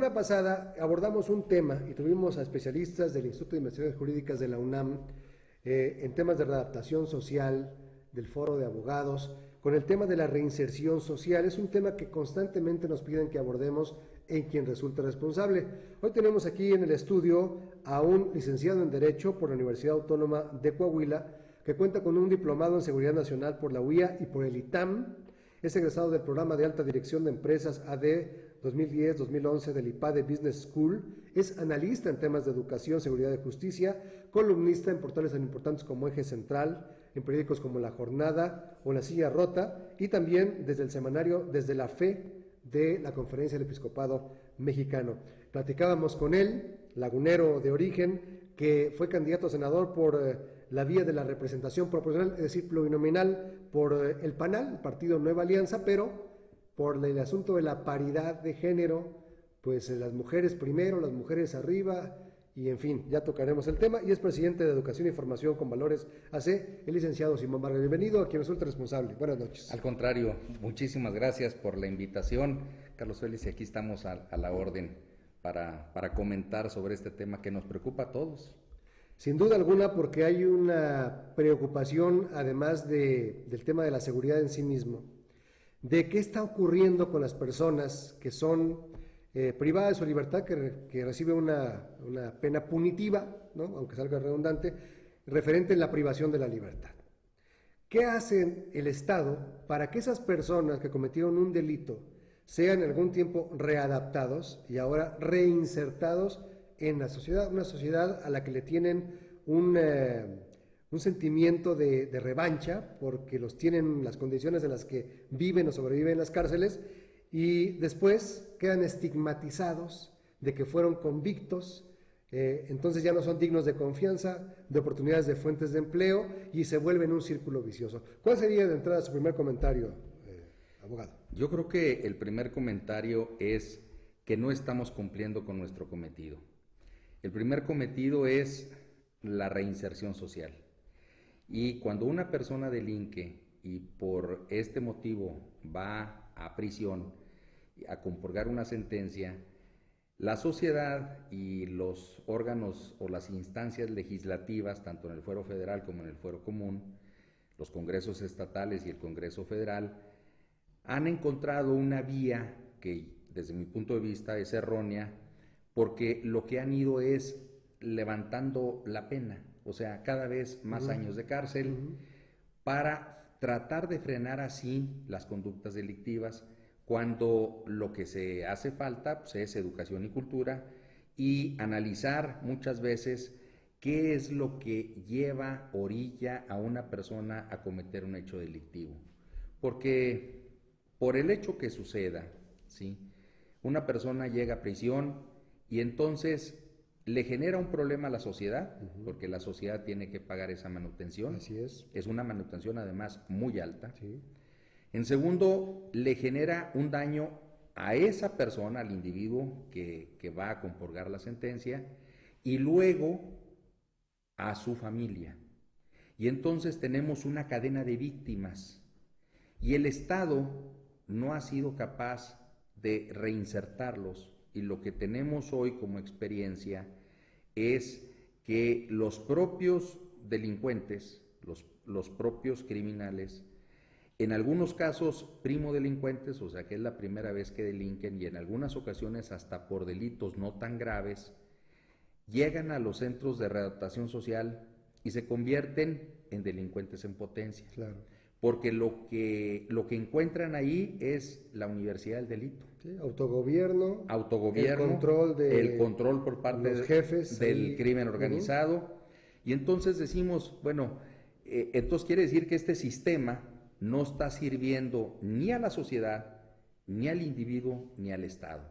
semana pasada abordamos un tema y tuvimos a especialistas del Instituto de Investigaciones Jurídicas de la UNAM en temas de readaptación social, del Foro de Abogados, con el tema de la reinserción social. Es un tema que constantemente nos piden que abordemos en quien resulta responsable. Hoy tenemos aquí en el estudio a un licenciado en Derecho por la Universidad Autónoma de Coahuila, que cuenta con un diplomado en Seguridad Nacional por la UIA y por el ITAM. Es egresado del programa de Alta Dirección de Empresas AD 2010-2011 del IPADE Business School. Es analista en temas de educación, seguridad y justicia, columnista en portales tan importantes como Eje Central, en periódicos como La Jornada o La Silla Rota, y también desde el semanario Desde la Fe de la Conferencia del Episcopado Mexicano. Platicábamos con él, lagunero de origen, que fue candidato a senador por la vía de la representación proporcional, es decir, plurinominal, por el PANAL, el Partido Nueva Alianza, pero por el asunto de la paridad de género, pues las mujeres primero, las mujeres arriba, y en fin, ya tocaremos el tema. Y es presidente de Educación y Formación con Valores AC, el licenciado Simón Vargas. Bienvenido a quien resulta responsable. Buenas noches. Al contrario, muchísimas gracias por la invitación, Carlos Félix, y aquí estamos a la orden para comentar sobre este tema que nos preocupa a todos. Sin duda alguna, porque hay una preocupación, además del tema de la seguridad en sí mismo, de qué está ocurriendo con las personas que son privadas de su libertad, que reciben una pena punitiva, ¿no?, aunque salga redundante, referente en la privación de la libertad. ¿Qué hace el Estado para que esas personas que cometieron un delito sean en algún tiempo readaptados y ahora reinsertados en la sociedad, una sociedad a la que le tienen un sentimiento de revancha porque los tienen las condiciones en las que viven o sobreviven en las cárceles, y después quedan estigmatizados de que fueron convictos, entonces ya no son dignos de confianza, de oportunidades de fuentes de empleo, y se vuelven un círculo vicioso? ¿Cuál sería de entrada su primer comentario, abogado? Yo creo que el primer comentario es que no estamos cumpliendo con nuestro cometido. El primer cometido es la reinserción social. Y cuando una persona delinque y por este motivo va a prisión a compurgar una sentencia, la sociedad y los órganos o las instancias legislativas, tanto en el fuero federal como en el fuero común, los congresos estatales y el Congreso Federal, han encontrado una vía que desde mi punto de vista es errónea, porque lo que han ido es levantando la pena, o sea, cada vez más años de cárcel, para tratar de frenar así las conductas delictivas, cuando lo que se hace falta pues, es educación y cultura, y analizar muchas veces qué es lo que lleva, orilla a una persona a cometer un hecho delictivo. Porque por el hecho que suceda, ¿sí?, una persona llega a prisión y entonces le genera un problema a la sociedad, porque la sociedad tiene que pagar esa manutención. Así es. Es una manutención además muy alta. Sí. En segundo, le genera un daño a esa persona, al individuo que va a compurgar la sentencia, y luego a su familia. Y entonces tenemos una cadena de víctimas. Y el Estado no ha sido capaz de reinsertarlos, y lo que tenemos hoy como experiencia es que los propios delincuentes, los propios criminales, en algunos casos primodelincuentes, o sea que es la primera vez que delinquen, y en algunas ocasiones hasta por delitos no tan graves, llegan a los centros de readaptación social y se convierten en delincuentes en potencia. Claro. Porque lo que encuentran ahí es la universidad del delito. Sí, autogobierno, el control por parte los jefes del crimen organizado. Y entonces decimos, bueno, entonces quiere decir que este sistema no está sirviendo ni a la sociedad, ni al individuo, ni al Estado.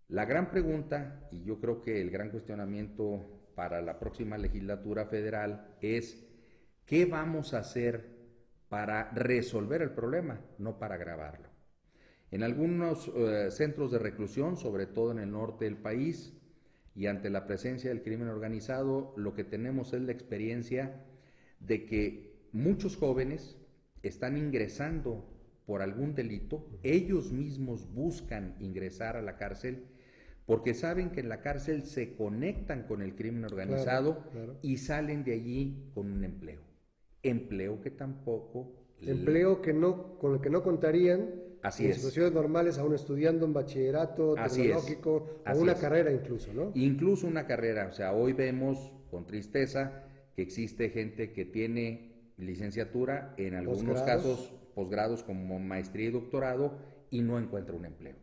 La gran pregunta, y yo creo que el gran cuestionamiento para la próxima legislatura federal es, ¿qué vamos a hacer para resolver el problema, no para agravarlo? En algunos centros de reclusión, sobre todo en el norte del país, y ante la presencia del crimen organizado, lo que tenemos es la experiencia de que muchos jóvenes están ingresando por algún delito, ellos mismos buscan ingresar a la cárcel, porque saben que en la cárcel se conectan con el crimen organizado, claro. Y salen de allí con un empleo. Empleo que tampoco... Empleo con el que no contarían Así en es. situaciones normales, aún estudiando un bachillerato tecnológico o una carrera incluso, ¿no? Incluso una carrera. O sea, hoy vemos con tristeza que existe gente que tiene licenciatura, en algunos casos posgrados como maestría y doctorado, y no encuentra un empleo.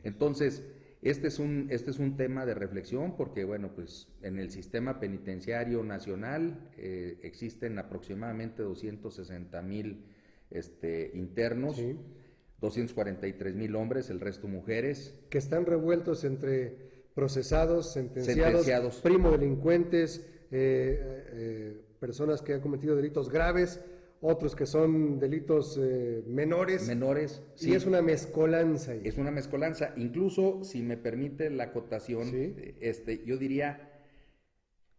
Entonces, este es un tema de reflexión porque, bueno, pues en el sistema penitenciario nacional existen aproximadamente 260,000 internos, sí. 243,000 hombres, el resto mujeres. Que están revueltos entre procesados, sentenciados. Primo delincuentes, personas que han cometido delitos graves, otros que son delitos menores. Sí. Y es una mezcolanza. Es una mezcolanza. Incluso, si me permite la acotación, ¿sí? Yo diría,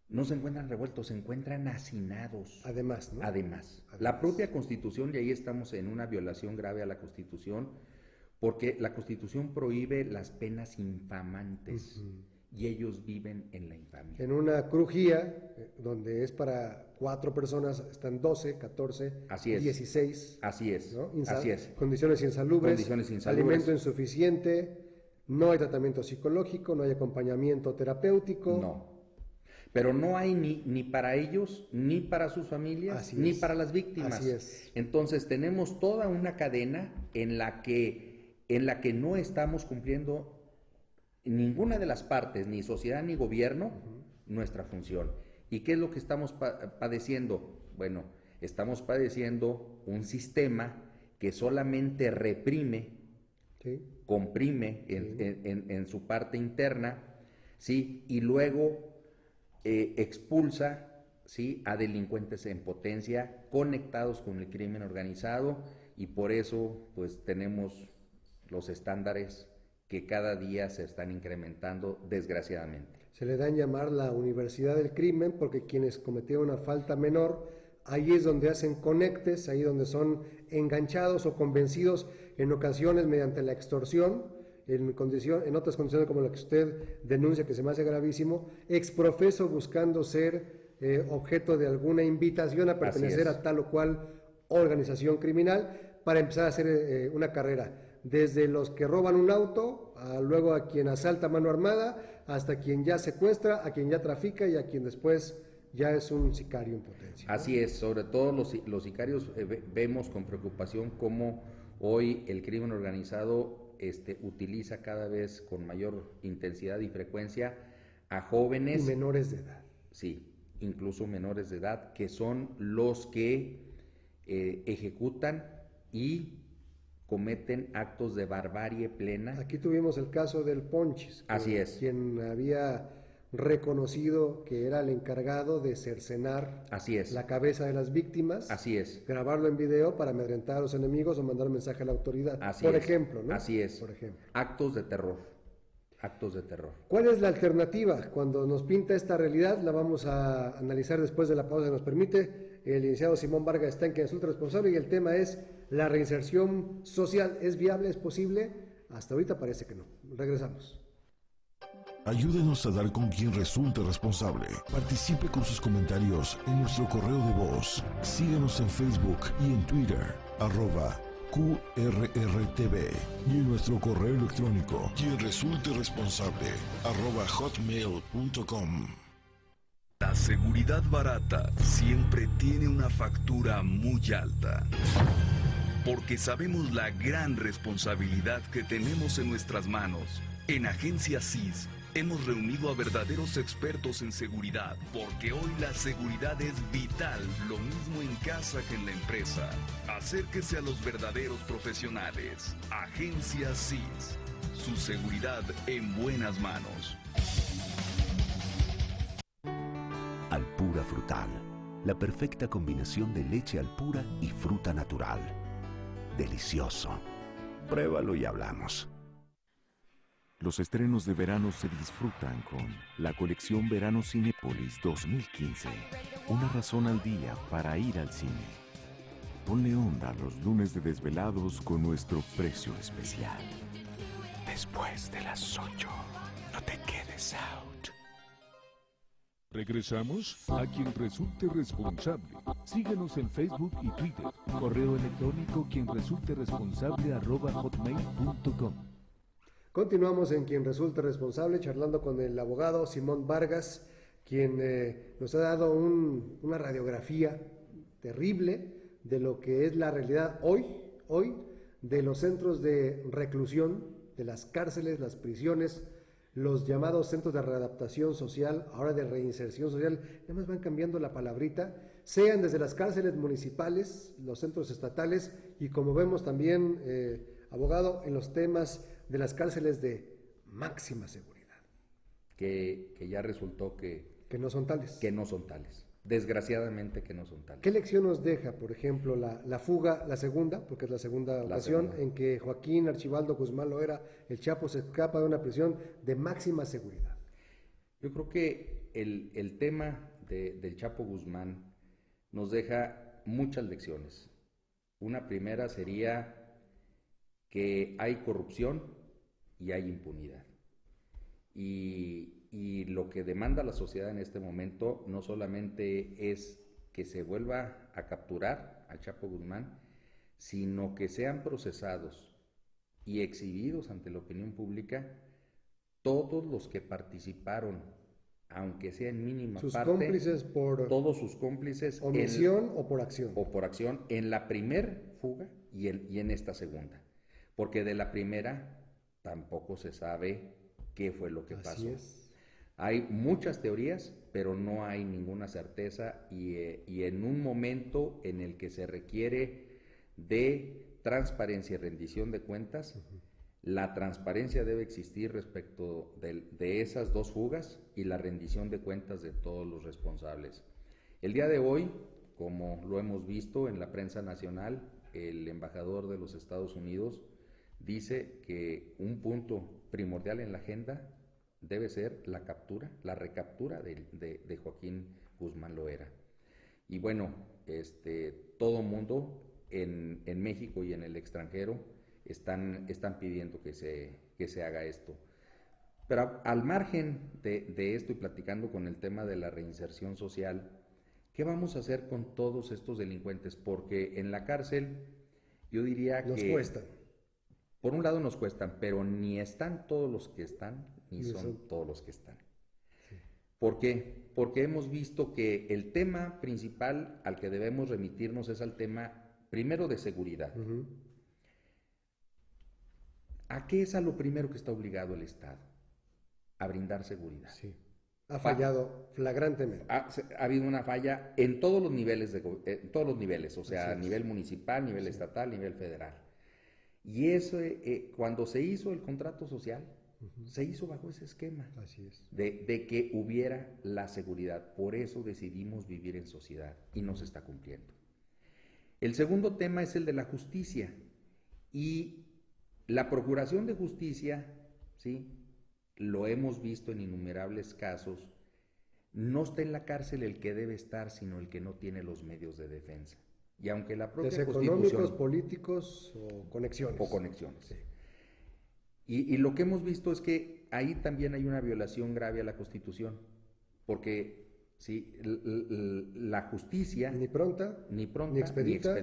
no se encuentran revueltos, se encuentran hacinados. Además, ¿no? Además. La propia Constitución, y ahí estamos en una violación grave a la Constitución, porque la Constitución prohíbe las penas infamantes. Y ellos viven en la infamia. En una crujía, donde es para 4 personas, están 12, 14, Así es. 16. Así es. ¿No? Así es. Condiciones insalubres, alimento insuficiente, no hay tratamiento psicológico, no hay acompañamiento terapéutico. No. Pero no hay ni para ellos, ni para sus familias, ni para las víctimas. Así es. Entonces tenemos toda una cadena en la que no estamos cumpliendo ninguna de las partes, ni sociedad ni gobierno, nuestra función. ¿Y qué es lo que estamos padeciendo? Bueno, estamos padeciendo un sistema que solamente reprime, ¿sí? Comprime en su parte interna, ¿sí? Y luego expulsa, ¿sí? A delincuentes en potencia conectados con el crimen organizado, y por eso pues tenemos los estándares que cada día se están incrementando, desgraciadamente. Se le da en llamar la universidad del crimen porque quienes cometieron una falta menor, ahí es donde hacen conectes, ahí donde son enganchados o convencidos en ocasiones mediante la extorsión, en otras condiciones como la que usted denuncia, que se me hace gravísimo, exprofeso buscando ser objeto de alguna invitación a pertenecer a tal o cual organización criminal para empezar a hacer una carrera. Desde los que roban un auto, luego a quien asalta a mano armada, hasta quien ya secuestra, a quien ya trafica y a quien después ya es un sicario en potencia, ¿no? Así es, sobre todo los sicarios vemos con preocupación cómo hoy el crimen organizado utiliza cada vez con mayor intensidad y frecuencia a jóvenes. Y menores de edad. Sí, incluso menores de edad, que son los que ejecutan y cometen actos de barbarie plena. Aquí tuvimos el caso del Ponchis. Así es. Quien había reconocido que era el encargado de cercenar la cabeza de las víctimas. Así es. Grabarlo en video para amedrentar a los enemigos o mandar un mensaje a la autoridad. Por ejemplo, ¿no? Así es. Por ejemplo. Actos de terror. ¿Cuál es la alternativa? Cuando nos pinta esta realidad, la vamos a analizar después de la pausa que nos permite. El licenciado Simón Vargas está en quien resulta responsable y el tema es la reinserción social. ¿Es viable? ¿Es posible? Hasta ahorita parece que no. Regresamos. Ayúdenos a dar con quien resulte responsable. Participe con sus comentarios en nuestro correo de voz. Síguenos en Facebook y en Twitter, @QRRTV, y en nuestro correo electrónico, quien resulte responsable, @hotmail.com. La seguridad barata siempre tiene una factura muy alta, porque sabemos la gran responsabilidad que tenemos en nuestras manos. En Agencia CIS hemos reunido a verdaderos expertos en seguridad, porque hoy la seguridad es vital, lo mismo en casa que en la empresa. Acérquese a los verdaderos profesionales. Agencia CIS, su seguridad en buenas manos. Alpura Frutal, la perfecta combinación de leche Alpura y fruta natural. Delicioso. Pruébalo y hablamos. Los estrenos de verano se disfrutan con la colección Verano Cinépolis 2015. Una razón al día para ir al cine. Ponle onda los lunes de desvelados con nuestro precio especial. Después de las 8, no te Regresamos a quien resulte responsable. Síguenos en Facebook y Twitter. Correo electrónico @hotmail.com. Continuamos en Quien Resulte Responsable, charlando con el abogado Simón Vargas, quien nos ha dado una radiografía terrible de lo que es la realidad hoy de los centros de reclusión, de las cárceles, las prisiones, los llamados centros de readaptación social, ahora de reinserción social, nada más van cambiando la palabrita, sean desde las cárceles municipales, los centros estatales y como vemos también, abogado, en los temas de las cárceles de máxima seguridad. Que ya resultó que no son tales. Que no son tales. Desgraciadamente que no son tales. ¿Qué lección nos deja, por ejemplo, la fuga, la segunda, porque es la segunda ocasión en que Joaquín Archibaldo Guzmán Loera, el Chapo, se escapa de una prisión de máxima seguridad? Yo creo que el tema del Chapo Guzmán nos deja muchas lecciones. Una primera sería que hay corrupción y hay impunidad. Y lo que demanda la sociedad en este momento no solamente es que se vuelva a capturar al Chapo Guzmán, sino que sean procesados y exhibidos ante la opinión pública todos los que participaron, aunque sea en mínima sus parte, cómplices por todos sus cómplices, omisión o por acción. O por acción en la primer fuga y en esta segunda. Porque de la primera tampoco se sabe qué fue lo que pasó. Es. Hay muchas teorías, pero no hay ninguna certeza y en un momento en el que se requiere de transparencia y rendición de cuentas, la transparencia debe existir respecto de esas dos fugas y la rendición de cuentas de todos los responsables. El día de hoy, como lo hemos visto en la prensa nacional, el embajador de los Estados Unidos dice que un punto primordial en la agenda debe ser la recaptura de Joaquín Guzmán Loera. Y bueno, todo mundo en México y en el extranjero están pidiendo que se haga esto. Pero al margen de esto y platicando con el tema de la reinserción social, ¿qué vamos a hacer con todos estos delincuentes? Porque en la cárcel yo diría que... Nos cuestan. Por un lado nos cuestan, pero ni están todos los que están, ni son todos los que están. Sí. ¿Por qué? Porque hemos visto que el tema principal al que debemos remitirnos es al tema, primero, de seguridad. ¿A qué es a lo primero que está obligado el Estado? A brindar seguridad. Sí. Ha fallado flagrantemente. Ha habido una falla en todos los niveles, o sea, a nivel municipal, nivel estatal, nivel federal. Y eso, cuando se hizo el contrato social, se hizo bajo ese esquema. Así es. De que hubiera la seguridad. Por eso decidimos vivir en sociedad y no se está cumpliendo. El segundo tema es el de la justicia. Y la procuración de justicia, ¿sí?, lo hemos visto en innumerables casos, no está en la cárcel el que debe estar, sino el que no tiene los medios de defensa. Y aunque la propia económicos, políticos o conexiones. Sí. Y lo que hemos visto es que ahí también hay una violación grave a la Constitución, porque ¿sí?, la justicia... Ni pronta, ni expedita,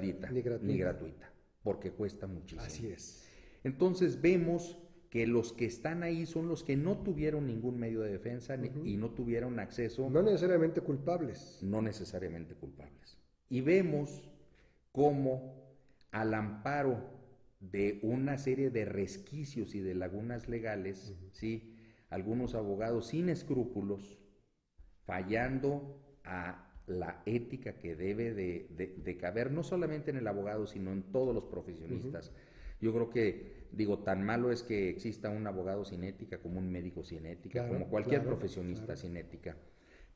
ni gratuita, porque cuesta muchísimo. Así es. Entonces vemos que los que están ahí son los que no tuvieron ningún medio de defensa y no tuvieron acceso... No necesariamente culpables. No necesariamente culpables. Y vemos cómo al amparo de una serie de resquicios y de lagunas legales, ¿sí?, algunos abogados sin escrúpulos, fallando a la ética que debe de caber, no solamente en el abogado, sino en todos los profesionistas. Yo creo que, tan malo es que exista un abogado sin ética como un médico sin ética, como cualquier profesionista sin ética.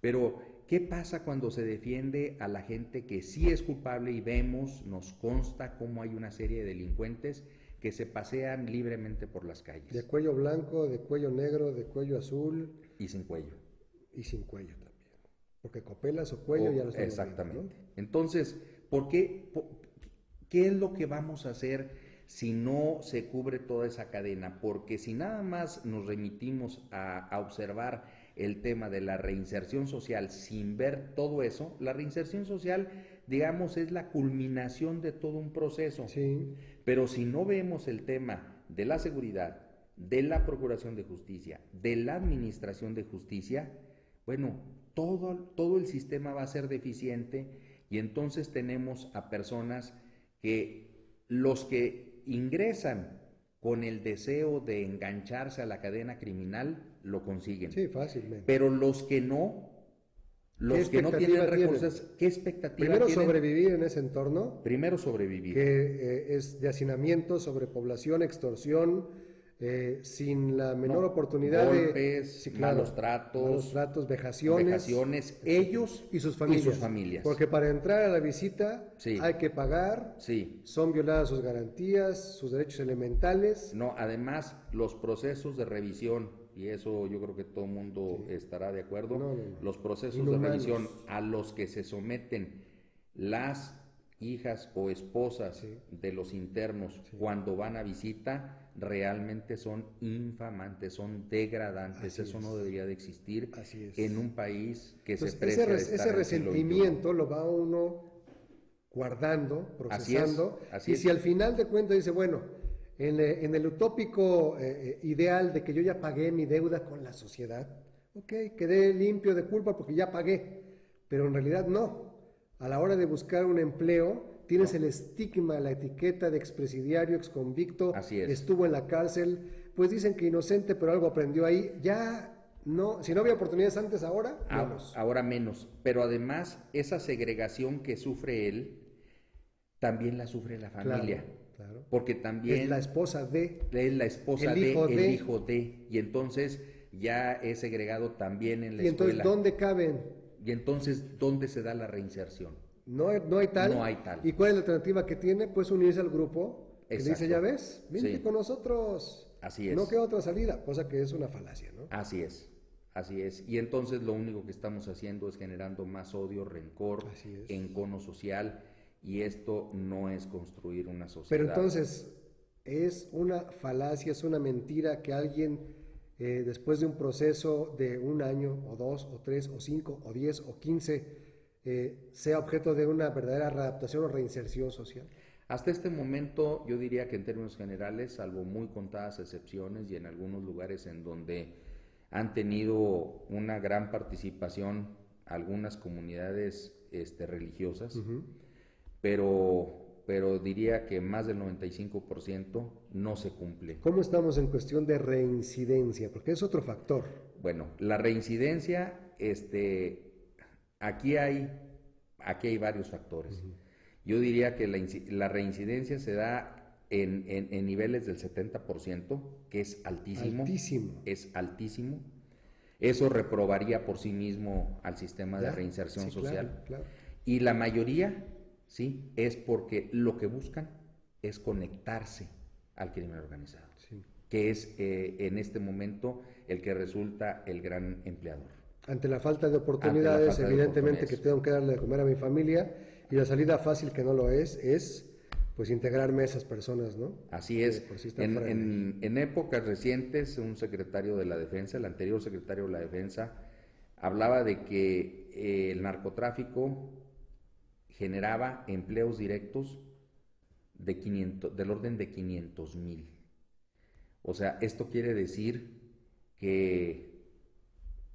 Pero, ¿qué pasa cuando se defiende a la gente que sí es culpable y vemos, nos consta cómo hay una serie de delincuentes que se pasean libremente por las calles? De cuello blanco, de cuello negro, de cuello azul. Y sin cuello. Y sin cuello también. Porque copelas o cuello ya no estamos exactamente. viendo, ¿no? Entonces, ¿qué es lo que vamos a hacer si no se cubre toda esa cadena, porque si nada más nos remitimos a observar el tema de la reinserción social sin ver todo eso, la reinserción social, digamos, es la culminación de todo un proceso. Sí. Pero si no vemos el tema de la seguridad, de la procuración de justicia, de la administración de justicia, bueno, todo el sistema va a ser deficiente y entonces tenemos a personas que los que ingresan con el deseo de engancharse a la cadena criminal, lo consiguen. Sí, fácilmente. Pero los que no tienen recursos, ¿qué expectativa Primero tienen? sobrevivir en ese entorno. Primero sobrevivir. Que es de hacinamiento, sobrepoblación, extorsión, sin la menor oportunidad golpes, sí, claro, malos tratos, vejaciones, ellos y sus familias. Porque para entrar a la visita sí, hay que pagar, sí, son violadas sus garantías, sus derechos elementales. No, además los procesos de revisión, y eso yo creo que todo el mundo estará de acuerdo, los procesos inhumanos de revisión a los que se someten las hijas o esposas de los internos cuando van a visita, realmente son infamantes, son degradantes. Eso no debería de existir en un país que se precia de estar ese resentimiento lo va uno guardando, procesando, así y es. Si al final de cuentas dice, bueno, en el utópico ideal de que yo ya pagué mi deuda con la sociedad, ok, quedé limpio de culpa porque ya pagué, pero en realidad no. A la hora de buscar un empleo, tienes el estigma, la etiqueta de expresidiario, exconvicto, estuvo en la cárcel, pues dicen que inocente, pero algo aprendió ahí. Ya no, si no había oportunidades antes, ahora menos. Ahora menos, pero además esa segregación que sufre él, también la sufre la familia. Claro. Porque también es la esposa de, el hijo de, y entonces ya es segregado también en la escuela. ¿Y entonces dónde caben? Y entonces, ¿dónde se da la reinserción? No hay tal. No hay tal. ¿Y cuál es la alternativa que tiene? Pues unirse al grupo que le dice, ya ves, vente con nosotros. Así es. No queda otra salida, cosa que es una falacia, ¿no? Así es. Y entonces lo único que estamos haciendo es generando más odio, rencor, encono social, y esto no es construir una sociedad. Pero entonces, es una falacia, es una mentira que alguien... después de un proceso de 1 año, o 2, o 3, o 5, o 10, o 15, sea objeto de una verdadera readaptación o reinserción social? Hasta este momento yo diría que en términos generales, salvo muy contadas excepciones y en algunos lugares en donde han tenido una gran participación algunas comunidades religiosas, pero diría que más del 95% no se cumple. ¿Cómo estamos en cuestión de reincidencia? Porque es otro factor. Bueno, la reincidencia, aquí hay varios factores. Yo diría que la reincidencia se da en niveles del 70%, que es altísimo. Es altísimo. Eso reprobaría por sí mismo al sistema de reinserción social. Claro. Y la mayoría... sí, es porque lo que buscan es conectarse al crimen organizado, que es en este momento el que resulta el gran empleador. Ante la falta de oportunidades, evidentemente que tengo que darle de comer a mi familia, y la salida fácil, que no lo es pues integrarme a esas personas, ¿no? Así es. En épocas recientes, un secretario de la Defensa, el anterior secretario de la Defensa, hablaba de que el narcotráfico generaba empleos directos del orden de 500,000. O sea, esto quiere decir que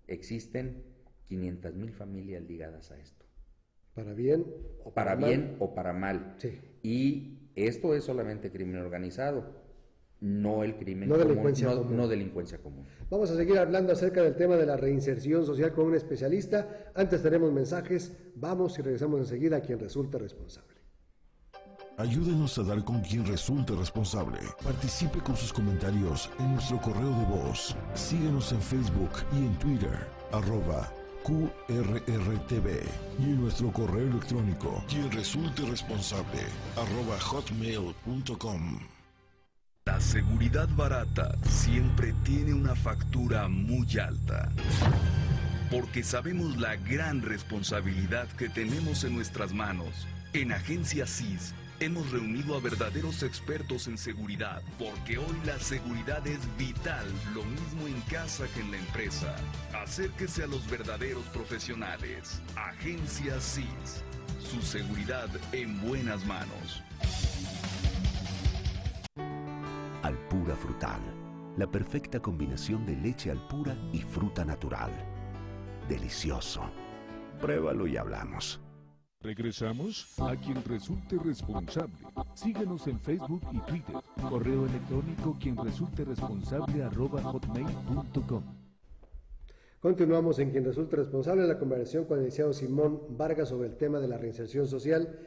existen 500,000 familias ligadas a esto. ¿Para bien o para mal? Bien o para mal. Sí. Y esto es solamente crimen organizado, no el crimen común, no delincuencia común. Vamos a seguir hablando acerca del tema de la reinserción social con un especialista. Antes tenemos mensajes, vamos y regresamos enseguida a quien resulte responsable. Ayúdenos a dar con quien resulte responsable. Participe con sus comentarios en nuestro correo de voz. Síguenos en Facebook y en Twitter, @QRRTV, y en nuestro correo electrónico, quien resulte responsable, @hotmail.com. La seguridad barata siempre tiene una factura muy alta, porque sabemos la gran responsabilidad que tenemos en nuestras manos. En Agencia CIS Hemos reunido a verdaderos expertos en seguridad, porque hoy la seguridad es vital, lo mismo en casa que en la empresa. Acérquese a los verdaderos profesionales. Agencia CIS. Su seguridad en buenas manos. Alpura Frutal, la perfecta combinación de leche Alpura y fruta natural. Delicioso. Pruébalo y hablamos. Regresamos a quien resulte responsable. Síguenos en Facebook y Twitter. Correo electrónico @hotmail.com. Continuamos en quien resulte responsable, la conversación con el licenciado Simón Vargas sobre el tema de la reinserción social,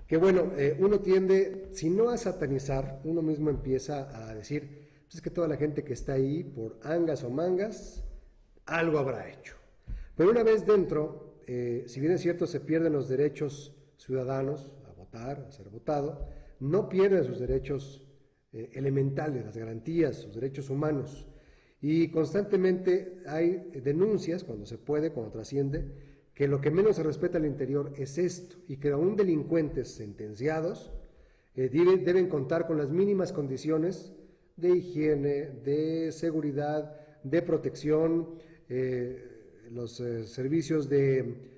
que bueno, uno tiende, si no a satanizar, uno mismo empieza a decir, pues es que toda la gente que está ahí, por angas o mangas, algo habrá hecho. Pero una vez dentro, si bien es cierto, se pierden los derechos ciudadanos a votar, a ser votado, no pierden sus derechos elementales, las garantías, sus derechos humanos. Y constantemente hay denuncias, cuando se puede, cuando trasciende, que lo que menos se respeta al interior es esto, y que aún delincuentes sentenciados deben contar con las mínimas condiciones de higiene, de seguridad, de protección, los servicios de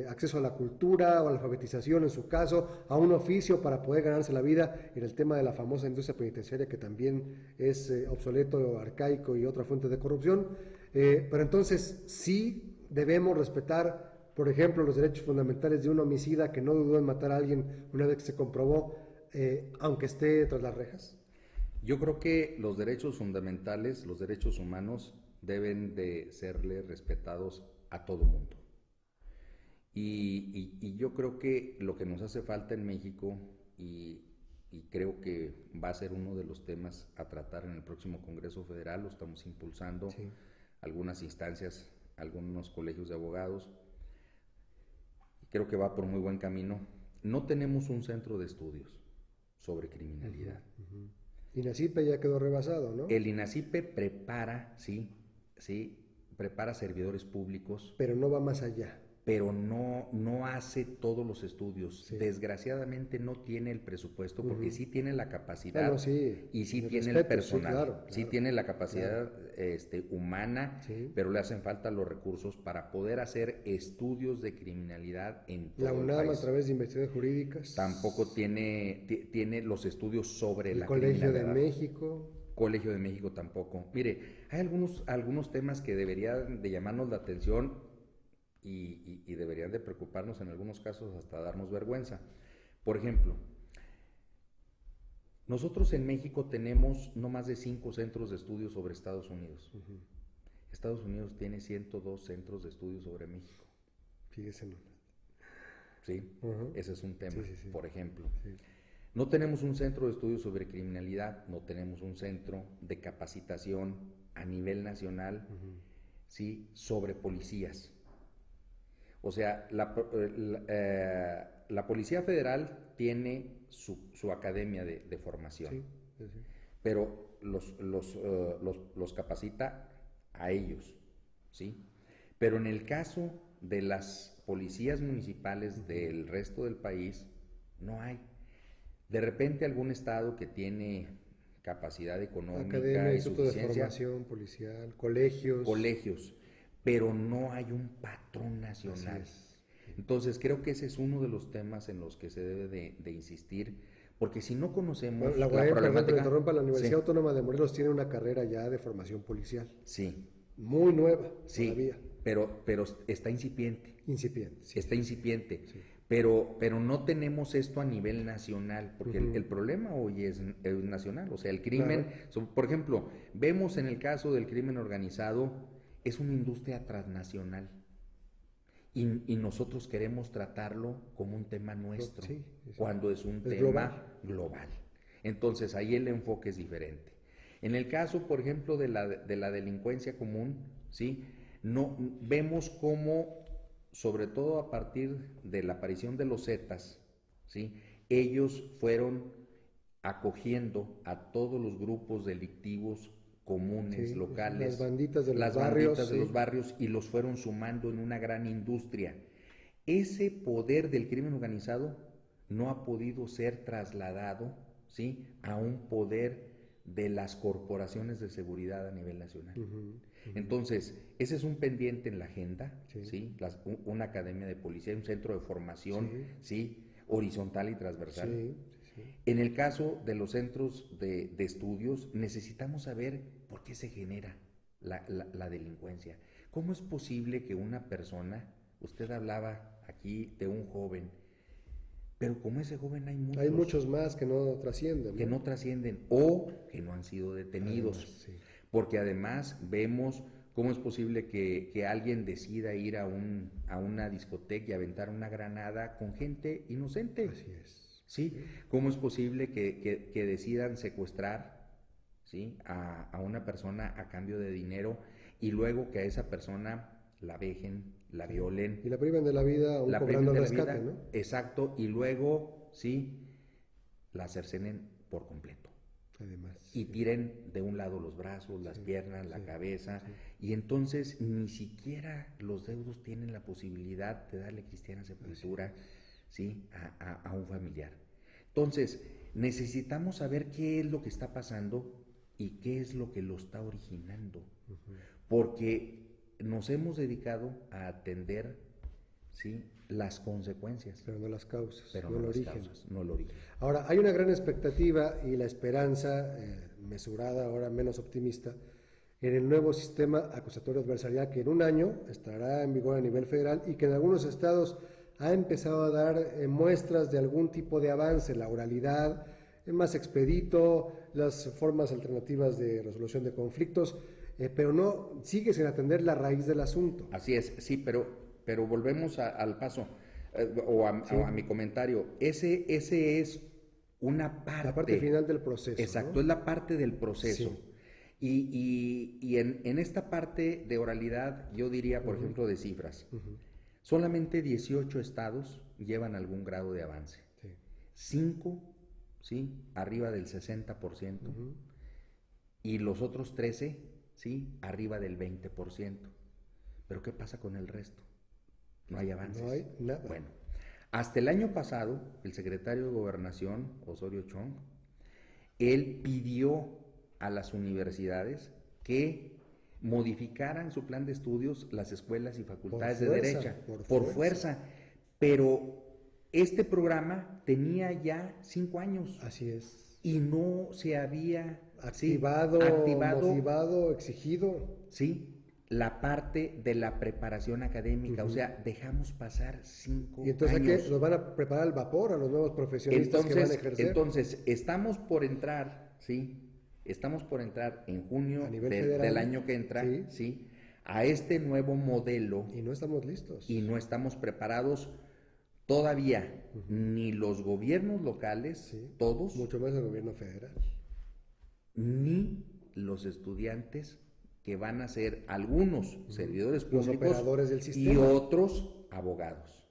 acceso a la cultura o a la alfabetización en su caso, a un oficio para poder ganarse la vida, en el tema de la famosa industria penitenciaria que también es obsoleto, arcaico y otra fuente de corrupción, pero entonces sí debemos respetar, por ejemplo, los derechos fundamentales de un homicida que no dudó en matar a alguien una vez que se comprobó, aunque esté tras las rejas. Yo creo que los derechos fundamentales, los derechos humanos, deben de serle respetados a todo mundo. Y yo creo que lo que nos hace falta en México, y creo que va a ser uno de los temas a tratar en el próximo Congreso Federal, lo estamos impulsando, sí, algunas instancias, algunos colegios de abogados, creo que va por muy buen camino. No tenemos un centro de estudios sobre criminalidad. INACIPE ya quedó rebasado, ¿no? El INACIPE prepara, sí, prepara servidores públicos. Pero no va más allá. Pero no hace todos los estudios. Sí. Desgraciadamente no tiene el presupuesto, porque sí tiene la capacidad, sí, y sí tiene el personal, sí, claro, sí tiene la capacidad humana, sí, pero le hacen falta los recursos para poder hacer estudios de criminalidad en todo el país. La UNAM, a través de investigaciones jurídicas, tampoco tiene los estudios sobre la criminalidad. El Colegio de México tampoco. Mire, hay algunos temas que deberían de llamarnos la atención y deberían de preocuparnos, en algunos casos hasta darnos vergüenza. Por ejemplo, nosotros en México tenemos no más de 5 centros de estudio sobre Estados Unidos. Estados Unidos tiene 102 centros de estudio sobre México. Fíjese, ¿no? Sí, ese es un tema, por ejemplo. Sí. No tenemos un centro de estudio sobre criminalidad, no tenemos un centro de capacitación a nivel nacional, ¿sí?, sobre policías. O sea, la Policía Federal tiene su academia de formación, pero los capacita a ellos, ¿sí? Pero en el caso de las policías municipales del resto del país, no hay. De repente algún estado que tiene capacidad económica, academia, y instituto de suficiencia, formación policial, colegios, pero no hay un patrón nacional. Entonces creo que ese es uno de los temas en los que se debe de insistir, porque si no conocemos la problemática... La Universidad Autónoma de Morelos tiene una carrera ya de formación policial. Sí. Muy nueva, todavía. Pero está incipiente. Está incipiente. Sí. Pero no tenemos esto a nivel nacional, porque el problema hoy es nacional. O sea, el crimen, por ejemplo, vemos en el caso del crimen organizado, es una industria transnacional. Y nosotros queremos tratarlo como un tema nuestro, cuando es un tema global. Entonces ahí el enfoque es diferente. En el caso, por ejemplo, de la delincuencia común, ¿sí?, no vemos cómo, sobre todo a partir de la aparición de los Zetas, ¿sí?, ellos fueron acogiendo a todos los grupos delictivos comunes, locales, las banditas de los barrios, y los fueron sumando en una gran industria. Ese poder del crimen organizado no ha podido ser trasladado, ¿sí?, a un poder de las corporaciones de seguridad a nivel nacional. Entonces, ese es un pendiente en la agenda, ¿sí? Una academia de policía, un centro de formación, ¿sí?, horizontal y transversal. En el caso de los centros de estudios, necesitamos saber por qué se genera la delincuencia. ¿Cómo es posible que una persona, usted hablaba aquí de un joven, pero como ese joven hay muchos más que no trascienden, ¿no? Que no trascienden o que no han sido detenidos? Además, porque además vemos cómo es posible que alguien decida ir a una discoteca y aventar una granada con gente inocente. Así es. ¿Sí? ¿Cómo es posible que decidan secuestrar, ¿sí?, a una persona a cambio de dinero y luego que a esa persona la vejen, la violen? Y la privan de la vida aún cobrando el rescate, ¿no? Exacto, y luego, sí, la cercenen por completo. Además. Y tiren de un lado los brazos, las piernas, la cabeza, y entonces ni siquiera los deudos tienen la posibilidad de darle cristiana sepultura, ¿sí?, a un familiar. Entonces, necesitamos saber qué es lo que está pasando y qué es lo que lo está originando, porque nos hemos dedicado a atender, ¿sí?, las consecuencias, pero no las causas, pero no no el las origen. causas, no el origen. Ahora, hay una gran expectativa y la esperanza, mesurada, ahora menos optimista, en el nuevo sistema acusatorio adversarial que en un año estará en vigor a nivel federal y que en algunos estados ha empezado a dar muestras de algún tipo de avance, la oralidad, es más expedito, las formas alternativas de resolución de conflictos, pero no sigue sin atender la raíz del asunto. Así es, sí, pero volvemos al paso, a mi comentario. Ese es una parte. La parte final del proceso. Exacto, ¿no? es la parte del proceso. Sí. Y en esta parte de oralidad, yo diría, por ejemplo, de cifras, solamente 18 estados llevan algún grado de avance. 5, ¿sí?, arriba del 60%, y los otros 13, ¿sí?, arriba del 20%. ¿Pero qué pasa con el resto? No hay avances. No hay nada. Bueno, hasta el año pasado, el secretario de Gobernación, Osorio Chong, él pidió a las universidades que modificaran su plan de estudios las escuelas y facultades de derecho, por fuerza. Pero este programa tenía ya 5 años. Así es. Y no se había activado, motivado, exigido. Sí, la parte de la preparación académica, o sea, dejamos pasar 5 años. Y entonces ¿qué? ¿Los van a preparar al vapor a los nuevos profesionistas que van a ejercer? Entonces, estamos por entrar, ¿sí? Estamos por entrar en junio del año que entra, ¿sí?, a este nuevo modelo. Y no estamos listos. Y no estamos preparados todavía, ni los gobiernos locales, todos. Mucho más el gobierno federal. Ni los estudiantes, que van a ser algunos servidores públicos, los operadores del sistema, y otros abogados.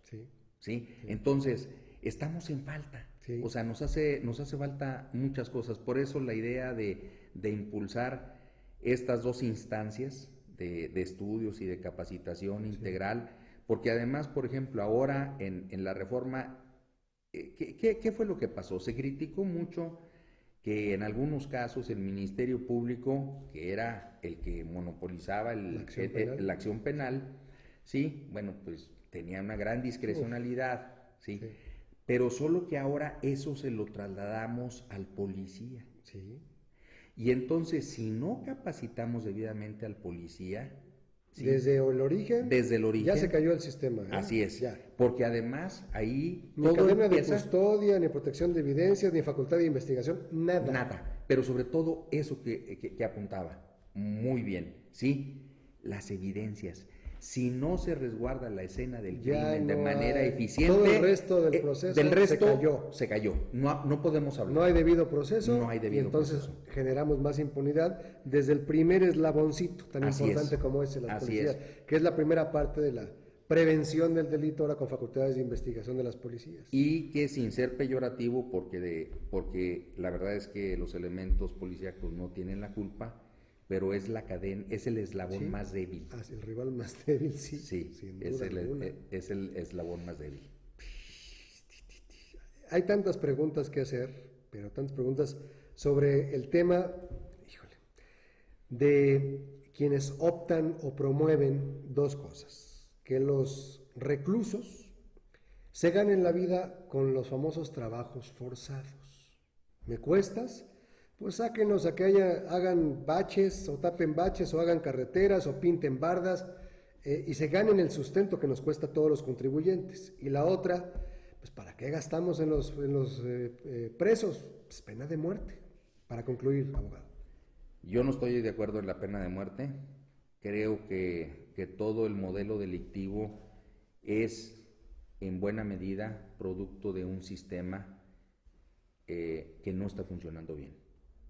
¿Sí? Entonces, estamos en falta. O sea, nos hace falta muchas cosas. Por eso la idea de impulsar estas 2 instancias de estudios y de capacitación integral, porque además, por ejemplo, ahora en la reforma, ¿qué fue lo que pasó? Se criticó mucho que en algunos casos el Ministerio Público, que era el que monopolizaba la acción penal, sí, bueno, pues tenía una gran discrecionalidad, ¿sí? Pero solo que ahora eso se lo trasladamos al policía. Sí. Y entonces, si no capacitamos debidamente al policía, ¿sí?, desde el origen, ya se cayó el sistema. Así es. Ya. Porque además ahí ni cadena de custodia, ni protección de evidencias, ni facultad de investigación, nada. Nada. Pero sobre todo eso que apuntaba, muy bien, ¿sí? Las evidencias. Si no se resguarda la escena del crimen de manera eficiente, todo el resto del proceso se cayó. No podemos hablar. No hay debido proceso. No hay debido y entonces proceso. Generamos más impunidad desde el primer eslaboncito tan importante como es la policía, que es la primera parte de la prevención del delito ahora con facultades de investigación de las policías. Y que sin ser peyorativo, porque la verdad es que los elementos policíacos no tienen la culpa, pero es la cadena, es el eslabón más débil. El rival más débil, sí. Sí, sin es duda alguna. el eslabón más débil. hay tantas preguntas que hacer, pero tantas preguntas sobre el tema, híjole, de quienes optan o promueven dos cosas: que los reclusos se ganen la vida con los famosos trabajos forzados. ¿Me cuestas? Pues sáquenos a que hagan baches o tapen baches o hagan carreteras o pinten bardas y se ganen el sustento que nos cuesta a todos los contribuyentes. Y la otra, pues ¿para qué gastamos en los presos? Pues pena de muerte. Para concluir, abogado. Yo no estoy de acuerdo en la pena de muerte. Creo que todo el modelo delictivo es en buena medida producto de un sistema que no está funcionando bien,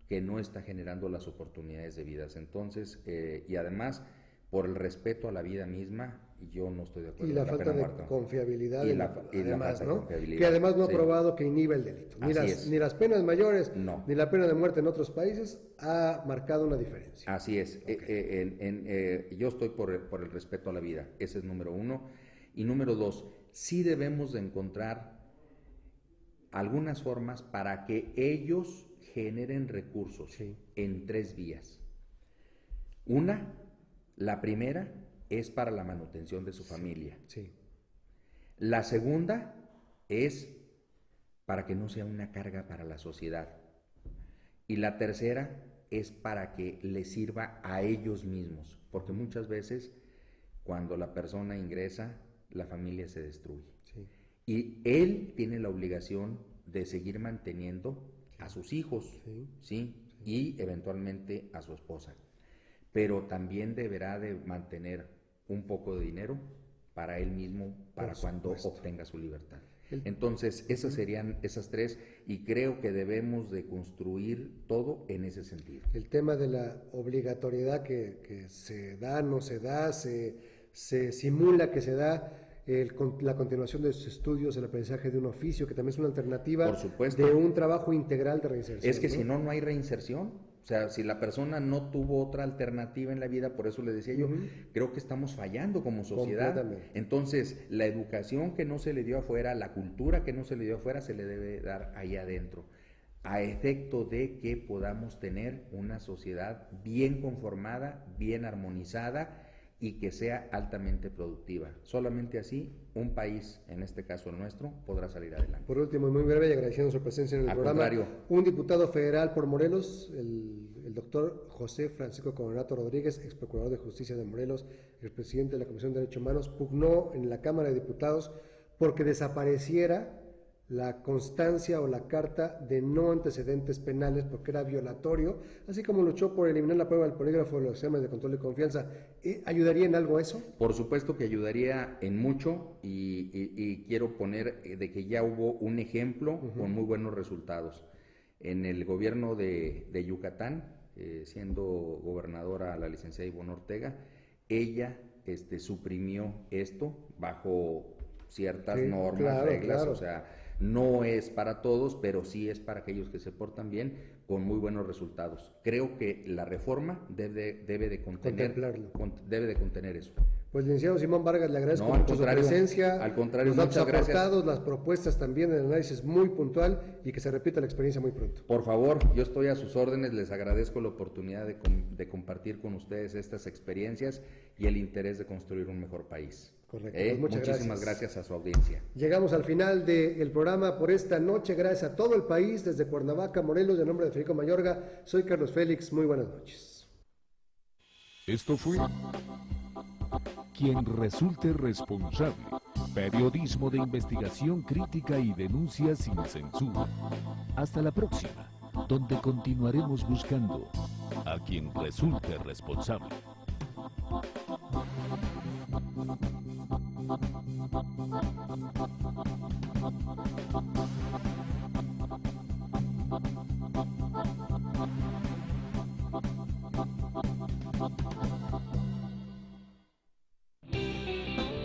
que no está generando las oportunidades debidas. Entonces, y además, por el respeto a la vida misma, yo no estoy de acuerdo. Y la falta de confiabilidad. Y la falta de confiabilidad. Que además no ha sí. probado que inhiba el delito. Ni las penas mayores, no. Ni la pena de muerte en otros países ha marcado una diferencia. Así es. Okay. Yo estoy por el respeto a la vida. Ese es número uno. Y número dos, sí debemos de encontrar algunas formas para que ellos generen recursos en 3 vías. La primera es para la manutención de su familia. Sí. La segunda es para que no sea una carga para la sociedad. Y la tercera es para que les sirva a ellos mismos, porque muchas veces cuando la persona ingresa, la familia se destruye. Sí. Y él tiene la obligación de seguir manteniendo a sus hijos, ¿sí? Y eventualmente a su esposa. Pero también deberá de mantener un poco de dinero para él mismo, para cuando obtenga su libertad. Entonces, esas serían esas 3, y creo que debemos de construir todo en ese sentido. El tema de la obligatoriedad que se da, no se da, se simula que se da, la continuación de sus estudios, el aprendizaje de un oficio, que también es una alternativa. Por supuesto. De un trabajo integral de reinserción. Es que si no hay reinserción. O sea, si la persona no tuvo otra alternativa en la vida, por eso le decía yo, creo que estamos fallando como sociedad. Entonces, la educación que no se le dio afuera, la cultura que no se le dio afuera, se le debe dar ahí adentro, a efecto de que podamos tener una sociedad bien conformada, bien armonizada y que sea altamente productiva. Solamente así, un país, en este caso el nuestro, podrá salir adelante. Por último, y muy breve, y agradeciendo su presencia en el programa, contrario. Un diputado federal por Morelos, el doctor José Francisco Coronado Rodríguez, ex procurador de justicia de Morelos, el presidente de la Comisión de Derechos Humanos, pugnó en la Cámara de Diputados porque desapareciera la constancia o la carta de no antecedentes penales, porque era violatorio, así como luchó por eliminar la prueba del polígrafo de los exámenes de control de confianza. ¿Ayudaría en algo eso? Por supuesto que ayudaría en mucho, y quiero poner de que ya hubo un ejemplo con muy buenos resultados. En el gobierno de Yucatán, siendo gobernadora la licenciada Ivonne Ortega, ella suprimió esto bajo ciertas normas, reglas, o sea, no es para todos, pero sí es para aquellos que se portan bien, con muy buenos resultados. Creo que la reforma debe de contener eso. Pues, licenciado Simón Vargas, le agradezco mucho su presencia, al contrario, los datos muchas gracias. aportados, las propuestas también, el análisis muy puntual, y que se repita la experiencia muy pronto. Por favor, yo estoy a sus órdenes, les agradezco la oportunidad de compartir con ustedes estas experiencias y el interés de construir un mejor país. Correcto. Pues muchísimas gracias a su audiencia. Llegamos al final del programa por esta noche. Gracias a todo el país, desde Cuernavaca, Morelos, en nombre de Federico Mayorga. Soy Carlos Félix. Muy buenas noches. Esto fue Quien Resulte Responsable. Periodismo de investigación crítica y denuncia sin censura. Hasta la próxima, donde continuaremos buscando a quien resulte responsable.